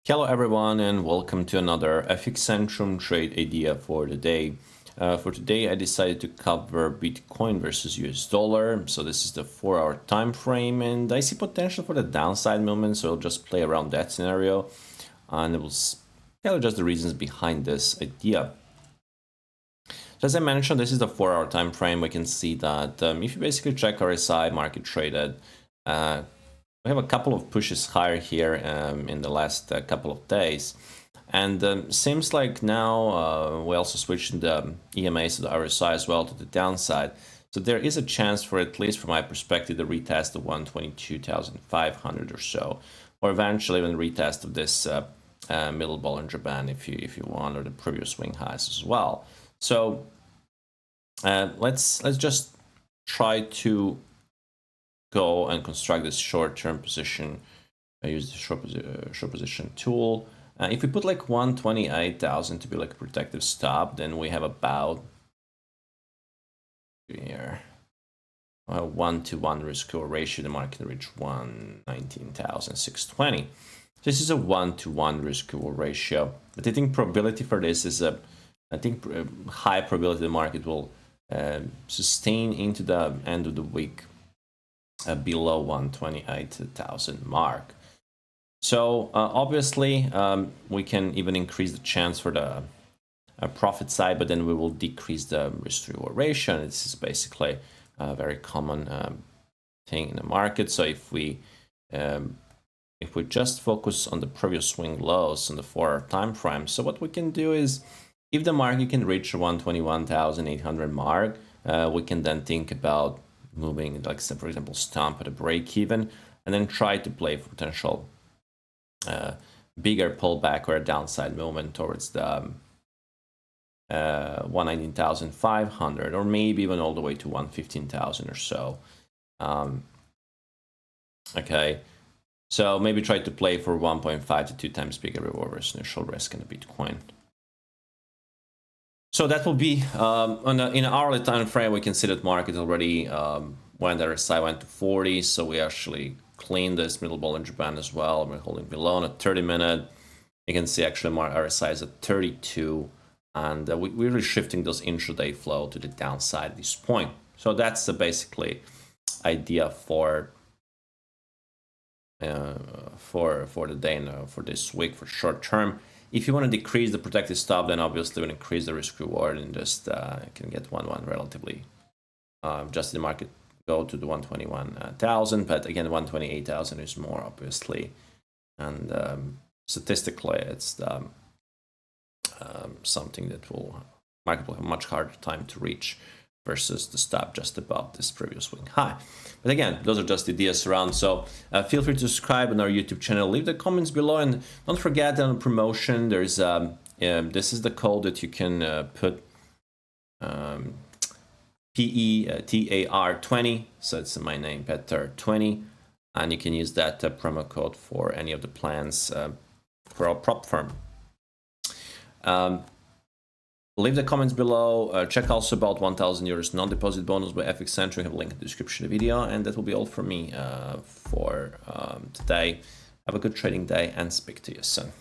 Hello everyone and welcome to another FX Centrum trade idea for the day. For today I decided to cover Bitcoin versus US dollar. So this is the 4-hour time frame and I see potential for the downside movement, so I'll just play around that scenario and it will tell you just the reasons behind this idea. So as I mentioned, this is the 4-hour time frame. We can see that if you basically check RSI market traded, we have a couple of pushes higher here in the last couple of days, and seems like now we also switched the EMAs to the RSI as well to the downside. So there is a chance for, at least from my perspective, the retest of 122,500 or so, or eventually even retest of this middle Bollinger Band if you want, or the previous swing highs as well. So let's just try to go and construct this short-term position. I use the short position tool. If we put like 128,000 to be like a protective stop, then we have about here a 1-to-1 risk-reward ratio. The market reached 119,620. This is a 1-to-1 risk-reward ratio, but I think probability for this is high probability the market will sustain into the end of the week below 128,000 mark. So obviously we can even increase the chance for the profit side, but then we will decrease the risk reward ratio. This is basically a very common thing in the market. So if we just focus on the previous swing lows on the 4-hour time frame, so what we can do is, if the market can reach the 121,800 mark, we can then think about moving, like for example, stomp at a break even, and then try to play for potential bigger pullback or a downside movement towards the 119,500, or maybe even all the way to 115,000 or so. Okay, so maybe try to play for 1.5 to 2 times bigger reward versus initial risk in the Bitcoin. So that will be in an hourly time frame. We can see that market already when the RSI went to 40, so we actually cleaned this middle Bollinger Band as well. We're holding below on a 30-minute. You can see actually my RSI is at 32, and we're really shifting those intraday flow to the downside at this point. So that's the basically idea for the day and for this week for short term. If you want to decrease the protected stop, then obviously we'll increase the risk reward and just can get 1-1 relatively. Just the market go to the 121,000, but again 128,000 is more obviously, and statistically it's something that market will have a much harder time to reach versus the stop just above this previous swing high. But again, those are just ideas around. So feel free to subscribe on our YouTube channel, leave the comments below, and don't forget on the promotion there's this is the code that you can put PETAR20, so it's my name, PETAR20, and you can use that promo code for any of the plans for our prop firm. Leave the comments below. Check also about 1,000 euros non-deposit bonus by FX Centrum. I have a link in the description of the video. And that will be all for me for today. Have a good trading day and speak to you soon.